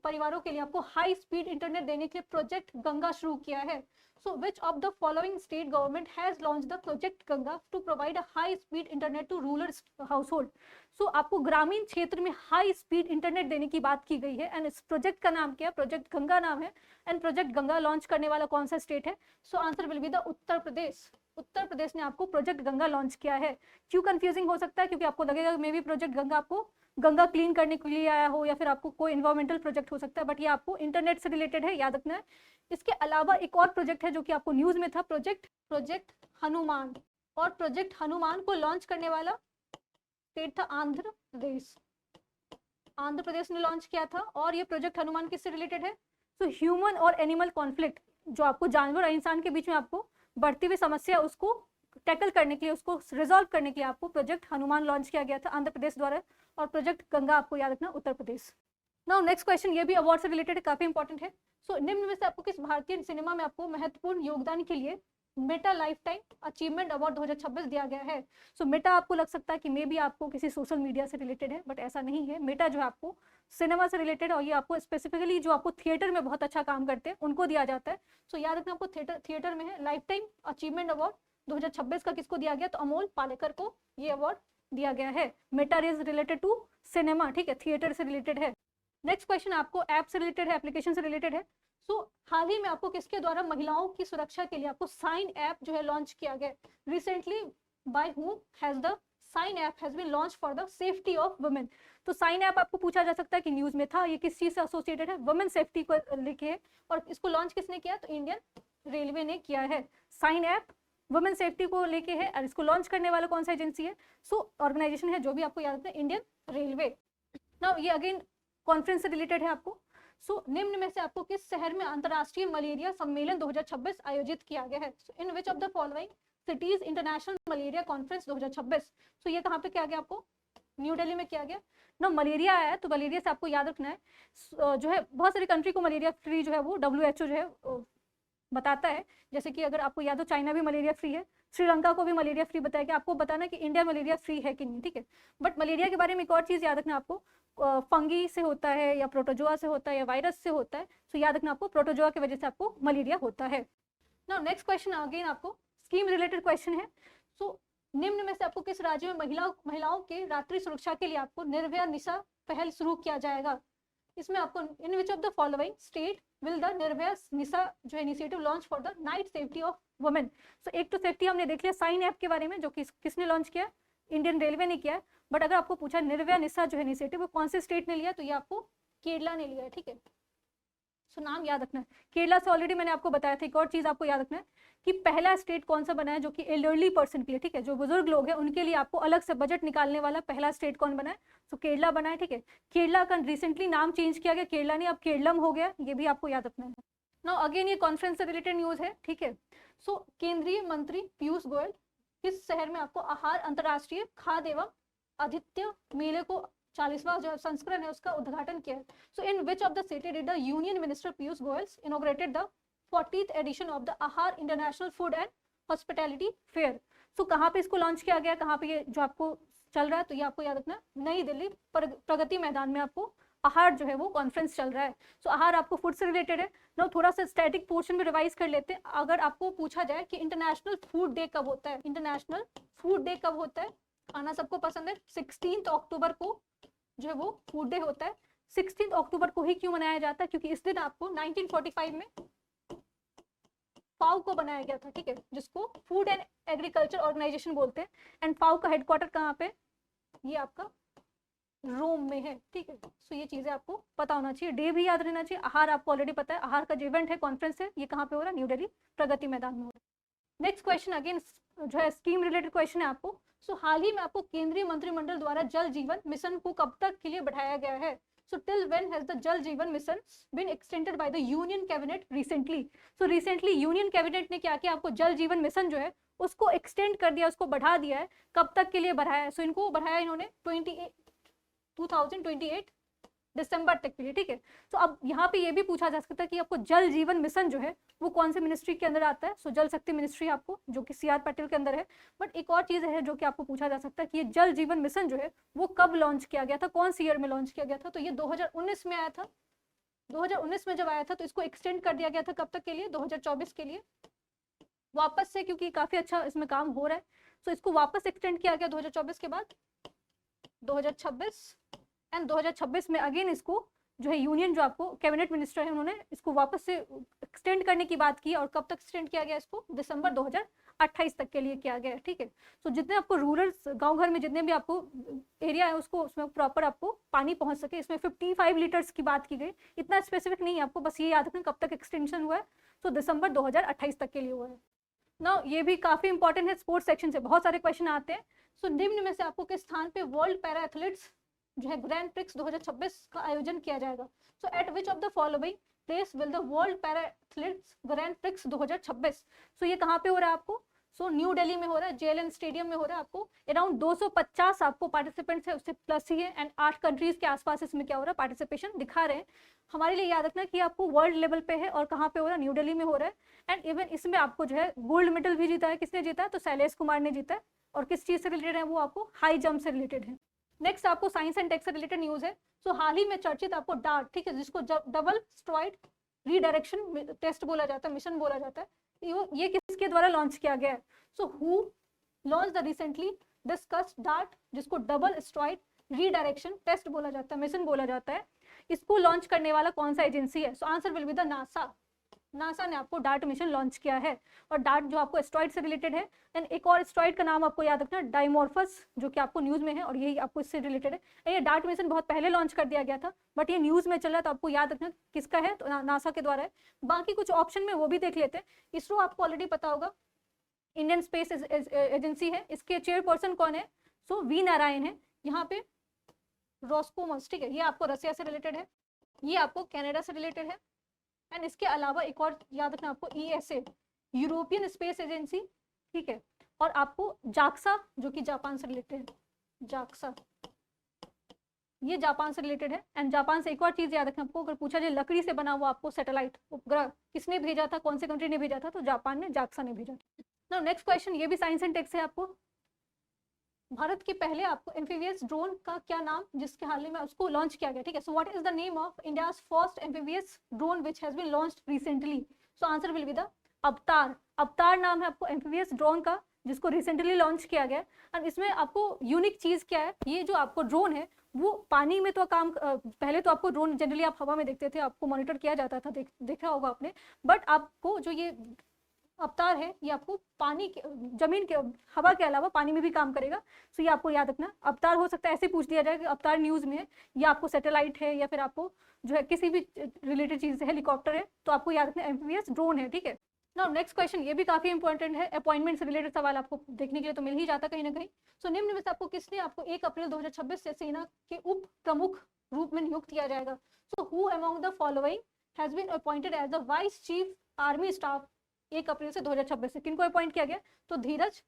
परिवारों के लिए आपको हाई स्पीड इंटरनेट देने के लिए प्रोजेक्ट गंगा शुरू किया है। So which of the following state government has launch the project Ganga to provide a high speed internet to rural household. So आपको ग्रामीण क्षेत्र में हाई स्पीड इंटरनेट देने की बात की गई है। एंड इस प्रोजेक्ट का नाम क्या है, प्रोजेक्ट गंगा नाम है। एंड प्रोजेक्ट गंगा लॉन्च करने वाला कौन सा स्टेट है, so answer will be the Uttar Pradesh. Uttar Pradesh ने आपको प्रोजेक्ट गंगा लॉन्च किया है। क्यों कंफ्यूजिंग हो सकता है, क्योंकि आपको लगेगा मे बी प्रोजेक्ट गंगा आपको गंगा क्लीन करने के लिए आया हो, या फिर आपको कोई इन्वायरमेंटल प्रोजेक्ट हो सकता है, बट ये आपको इंटरनेट से रिलेटेड है, याद रखना है। इसके अलावा एक और प्रोजेक्ट है जो कि आपको न्यूज में था, प्रोजेक्ट हनुमान। और प्रोजेक्ट हनुमान को लॉन्च करने वाला स्टेट था आंध्र प्रदेश। आंध्र प्रदेश ने लॉन्च किया था। और ये प्रोजेक्ट हनुमान किससे रिलेटेड है, तो ह्यूमन और एनिमल कॉन्फ्लिक्ट, जो आपको जानवर और इंसान के बीच में आपको बढ़ती हुई समस्या उसको टैकल करने के लिए, उसको रिजॉल्व करने के लिए आपको प्रोजेक्ट हनुमान लॉन्च किया गया था आंध्र प्रदेश द्वारा। और प्रोजेक्ट गंगा आपको याद रखना Uttar Pradesh. Now next question, ये भी अवार्ड से रिलेटेड है, काफी इंपॉर्टेंट है। सो निम्न में से आपको किस भारतीय सिनेमा में आपको महत्वपूर्ण योगदान के लिए Meta life time achievement award 2026 दिया गया है। सो मेटा आपको लग सकता है कि मे बी आपको किसी सोशल मीडिया से रिलेटेड है, बट ऐसा नहीं है। मेटा जो है आपको सिनेमा से रिलेटेड, और ये आपको स्पेसिफिकली जो आपको थिएटर में बहुत अच्छा काम करते हैं उनको दिया जाता है। सो याद रखना आपको थिएटर में है। लाइफ टाइम अचीवमेंट अवार्ड 2026 का किसको दिया गया, तो अमोल पालेकर को ये अवार्ड दिया गया है। Meta is related to cinema, ठीक है, थिएटर से रिलेटेड है। नेक्स्ट क्वेश्चन आपको ऐप से रिलेटेड है, एप्लीकेशन से रिलेटेड है। सो हाल ही में आपको किसके द्वारा महिलाओं की सुरक्षा के लिए आपको साइन ऐप जो है लॉन्च किया गया recently, by whom has the sign app has been launch for the safety of women. तो साइन ऐप आपको पूछा जा सकता है कि न्यूज में था, ये किस चीज से एसोसिएटेड है, वुमेन सेफ्टी को लेके है। और इसको लॉन्च किसने किया, तो इंडियन रेलवे ने किया है। साइन ऐप वुमेन सेफ्टी को लेके है, और इसको लॉन्च करने वाला कौन सा एजेंसी है, सो ऑर्गेनाइजेशन है जो भी आपको याद रखना है, इंडियन रेलवे। नाउ ये अगेन कॉन्फ्रेंस से रिलेटेड है आपको। सो निम्न में से आपको किस शहर में अंतर्राष्ट्रीय मलेरिया सम्मेलन 2026 आयोजित किया गया है, in which of the following cities international malaria conference 2026। So ये कहाँ पे किया गया, आपको न्यू दिल्ली में किया गया ना। मलेरिया आया है तो मलेरिया से आपको याद रखना है जो है बहुत सारी कंट्री को मलेरिया फ्री जो है वो WHO जो है बताता है, जैसे कि अगर आपको याद हो चाइना भी मलेरिया फ्री है, श्रीलंका को भी मलेरिया फ्री बताया कि आपको बताना कि इंडिया मलेरिया फ्री है कि नहीं, ठीक है। बट मलेरिया के बारे में एक और चीज़ याद रखना आपको, फंगी से होता है या प्रोटोजोआ से होता है या वायरस से होता है, तो याद रखना आपको प्रोटोजोआ की वजह से आपको मलेरिया होता है। नाउ नेक्स्ट क्वेश्चन अगेन आपको स्कीम रिलेटेड क्वेश्चन है। सो निम्न में से आपको किस राज्य में महिलाओं के रात्रि सुरक्षा के लिए आपको निर्भया निशा पहल शुरू किया जाएगा? इसमें आपको in which of the following state will the Nirbhaya Nisha जो initiative launch for the night safety of women. So एक तो सेफ्टी हमने देख लिया साइन ऐप के बारे में, जो कि किसने लॉन्च किया, इंडियन रेलवे ने किया है। बट अगर आपको पूछा निर्भया निशा जो है इनिशिएटिव वो कौन से स्टेट ने लिया, तो ये आपको केरला ने लिया है, ठीक है। सो नाम याद रखना है, केरला से ऑलरेडी मैंने आपको बताया था। एक और चीज आपको याद रखना है कि पहला स्टेट कौन सा बना है जो कि एल्डरली पर्सन के लिए, ठीक है, जो बुजुर्ग लोग हैं उनके लिए आपको अलग से बजट निकालने वाला पहला स्टेट कौन बना है, तो केरला बना है, ठीक है। केरला का रिसेंटली नाम चेंज किया गया, केरला नहीं अब केरलम हो गया, ये भी आपको याद रखना है। नाउ अगेन ये कॉन्फ्रेंस से रिलेटेड न्यूज है, ठीक है। सो केंद्रीय मंत्री पीयूष गोयल किस शहर में आपको आहार अंतर्राष्ट्रीय खाद्य एवं आतिथ्य मेले को 40वां जो संस्करण है उसका उद्घाटन किया है। So in which of the city did the union minister Piyush Goyal inaugurated the 40th edition of the Aahar international food and hospitality fair. So कहाँ पे इसको लॉन्च किया गया, कहाँ पे ये जो आपको चल रहा है, तो ये आपको याद रखना, नई दिल्ली प्रगति मैदान में आपको आहार जो है वो कॉन्फ्रेंस चल रहा है। सो आहार आपको फूड से रिलेटेड है ना। थोड़ा सा स्टैटिक पोर्शन में रिवाइज कर लेते हैं। अगर आपको पूछा जाए कि इंटरनेशनल फूड डे कब होता है, इंटरनेशनल फूड डे कब होता है, खाना सबको पसंद है, 16 अक्टूबर को जो है वो फूड डे होता है। 16 अक्टूबर को ही क्यों मनाया जाता है, क्योंकि इस दिन आपको 1945 में फाओ को बनाया गया था, ठीक है, जिसको फूड एंड एग्रीकल्चर ऑर्गेनाइजेशन बोलते हैं। एंड फाओ का हेडक्वार्टर कहाँ पे, ये आपका रोम में है, ठीक है। सो ये चीजें आपको पता होना चाहिए, डे भी याद रहना चाहिए। आहार आपको ऑलरेडी पता है, आहार का जो इवेंट है कॉन्फ्रेंस है ये कहाँ पे हो रहा है, न्यू दिल्ली प्रगति मैदान में हो रहा है। नेक्स्ट क्वेश्चन अगेन जो है स्कीम रिलेटेड क्वेश्चन है आपको। सो हाल ही में आपको केंद्रीय मंत्रिमंडल द्वारा जल जीवन मिशन को कब तक के लिए बढ़ाया गया है? So till when has the Jal Jeevan Mission been extended by the Union Cabinet recently? So recently Union Cabinet ने क्या किया, आपको जल जीवन मिशन जो है उसको एक्सटेंड कर दिया, उसको बढ़ा दिया है। कब तक के लिए बढ़ाया है? सो इनको बढ़ाया इन्होंने 2028 दिसंबर तक के लिए, ठीक है। तो अब यहाँ पे ये भी पूछा जा सकता है कि आपको जल जीवन मिशन जो है वो कौन से मिनिस्ट्री के अंदर आता है। सो जल शक्ति मिनिस्ट्री आपको, जो कि CR पाटिल के अंदर है। बट एक और चीज है जो कि आपको पूछा जा सकता है कि ये जल जीवन मिशन जो है वो कब लॉन्च किया गया था, कौन सी ईयर में लॉन्च किया गया था, तो ये 2019 में आया था। 2019 में जब आया था तो इसको एक्सटेंड कर दिया गया था कब तक के लिए, 2024 के लिए वापस से, क्योंकि काफी अच्छा इसमें काम हो रहा है। सो इसको वापस एक्सटेंड किया गया 2024 के बाद 2026 एंड 2026 में अगेन इसको जो है यूनियन जो आपको कैबिनेट मिनिस्टर है उन्होंने इसको वापस से एक्सटेंड करने की बात की। और कब तक एक्सटेंड किया गया इसको, दिसंबर 2028 तक के लिए किया गया, ठीक है। सो जितने आपको रूरल गांव घर में जितने भी आपको एरिया है उसको उसमें प्रॉपर आपको पानी पहुंच सके। इसमें 55 लीटर्स की बात की गई, इतना स्पेसिफिक नहीं है, आपको बस ये याद रखना कब तक एक्सटेंशन हुआ है। सो दिसंबर 2028 तक के लिए हुआ है ना। ये भी काफी इंपॉर्टेंट है, स्पोर्ट्स सेक्शन से बहुत सारे क्वेश्चन आते हैं। सो निम्न में से आपको किस स्थान पे वर्ल्ड पैरा एथलीट्स जो है ग्रैंड प्रिक्स 2026 का आयोजन किया जाएगा? So at which of the following place will the world para athletes grand prix 2026? So ये कहाँ पे हो रहा है आपको? सो न्यू दिल्ली में हो रहा है, JLN स्टेडियम में हो रहा है। आपको अराउंड 250 आपको पार्टिसिपेंट्स है, उससे प्लस ही है। एंड 8 कंट्रीज के आसपास इसमें क्या हो रहा है, पार्टिसिपेशन दिखा रहे हैं। हमारे लिए याद रखना कि आपको वर्ल्ड लेवल पे है और कहाँ पे हो रहा है, न्यू दिल्ली में हो रहा है। एंड इवन इसमें आपको जो है गोल्ड मेडल भी जीता है। किसने जीता है, तो शैलेश कुमार ने जीता है। और किस चीज से रिलेटेड है, वो आपको हाई जंप से रिलेटेड है। नेक्स्ट आपको साइंस एंड टेक से रिलेटेड न्यूज है। सो हाल ही में चर्चित आपको डार्ट, ठीक है, जिसको डबल स्ट्रॉइड रीडायरेक्शन टेस्ट बोला जाता है, मिशन बोला जाता है, ये किसके द्वारा लॉन्च किया गया है? So who launch the recently discussed dart, जिसको डबल स्ट्रॉइड रीडायरेक्शन टेस्ट बोला जाता है, मिशन बोला जाता है। इसको लॉन्च करने वाला कौन सा एजेंसी है? So answer will be the NASA. NASA ने आपको डार्ट मिशन लॉन्च किया है। और डार्ट जो आपको एस्ट्रॉइड से रिलेटेड है। एंड एक और एस्ट्रॉइड का नाम आपको याद रखना, डाइमॉर्फस, जो कि आपको न्यूज में है और यही आपको इससे रिलेटेड है। ये डार्ट मिशन बहुत पहले लॉन्च कर दिया गया था, बट ये न्यूज में चल रहा है, तो आपको याद रखना किसका है, तो नासा के द्वारा है। बाकी कुछ ऑप्शन में वो भी देख लेते हैं। इसरो आपको ऑलरेडी पता होगा, इंडियन स्पेस एजेंसी है, इसके चेयरपर्सन कौन है? सो वी नारायण है। यहाँ पे रॉस्कोमस, ठीक है, ये आपको रसिया से रिलेटेड है, ये आपको कनाडा से रिलेटेड है। एंड इसके अलावा एक और याद रखना आपको ESA, यूरोपियन स्पेस एजेंसी, ठीक है। और आपको जाक्सा जो कि जापान से रिलेटेड है, जाक्सा। ये जापान से रिलेटेड है। एंड जापान से एक और चीज याद रखना आपको, अगर पूछा जाए लकड़ी से बना हुआ आपको सैटेलाइट उपग्रह किसने भेजा था, कौन से कंट्री ने भेजा था, तो जापान ने, जाक्सा ने भेजा था। नाउ नेक्स्ट क्वेश्चन, ये भी साइंस एंड टेक से आपको, भारत के पहले आपको एम्फीबियस ड्रोन का क्या नाम, जिसके हाल ही में उसको लॉन्च किया गया, ठीक है। So what is the name of India's first amphibious drone which has been launched recently. So answer will be the Avatar. Avatar नाम है आपको एम्फीबियस ड्रोन का, जिसको रिसेंटली लॉन्च किया गया। और इसमें आपको यूनिक चीज क्या है, ये जो आपको ड्रोन है वो पानी में तो काम, पहले तो आपको ड्रोन जनरली आप हवा में देखते थे, आपको मॉनिटर किया जाता था, देखा होगा आपने। बट आपको जो ये अवतार है ये आपको पानी के, जमीन के, हवा के अलावा पानी में भी काम करेगा। सो ये आपको याद रखना। अवतार हो सकता है ऐसे पूछ दिया जाए कि अवतार न्यूज में है, या आपको सैटेलाइट है, या फिर आपको जो है किसी भी रिलेटेड चीज से, हेलीकॉप्टर है, तो आपको याद रखना एम्फीबियस ड्रोन है, ठीक है। नाउ नेक्स्ट क्वेश्चन, ये भी काफी इंपॉर्टेंट है, अपॉइंटमेंट से रिलेटेड सवाल आपको देखने के लिए तो मिल ही जाता कहीं ना कहीं। सो निम्न में से आपको किसने आपको 1 अप्रैल 2026 से सेना के उप प्रमुख रूप में नियुक्त किया जाएगा। So who among the following has been appointed as the vice chief army staff 1 अप्रैल से 2026 से, किनको अपॉइंट किया गया, तो धीरज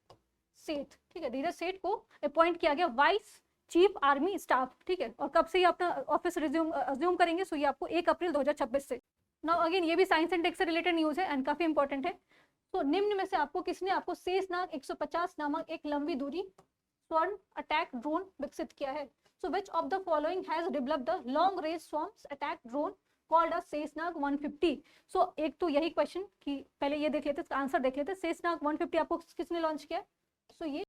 सेठ, ठीक है, धीरज सेठ को अपॉइंट किया गया वाइस चीफ आर्मी स्टाफ, ठीक है। और कब से ये अपना ऑफिस अज्यूम करेंगे, सो ये आपको 1 अप्रैल 2026 से। नाउ अगेन ये भी साइंस एंड टेक से रिलेटेड न्यूज है एंड काफी इंपॉर्टेंट है। तो निम्न में से आपको किसने आपको शेषनाग 150 नामक एक लंबी दूरी स्वर्ण अटैक ड्रोन विकसित किया है। So which of the following has developed the long range Swarn attack drone called a Sheshnaag 150। So एक तो यही क्वेश्चन कि पहले ये देख लेते, आंसर देख लेते, शेषनाग 150 आपको किसने लॉन्च किया। सो ये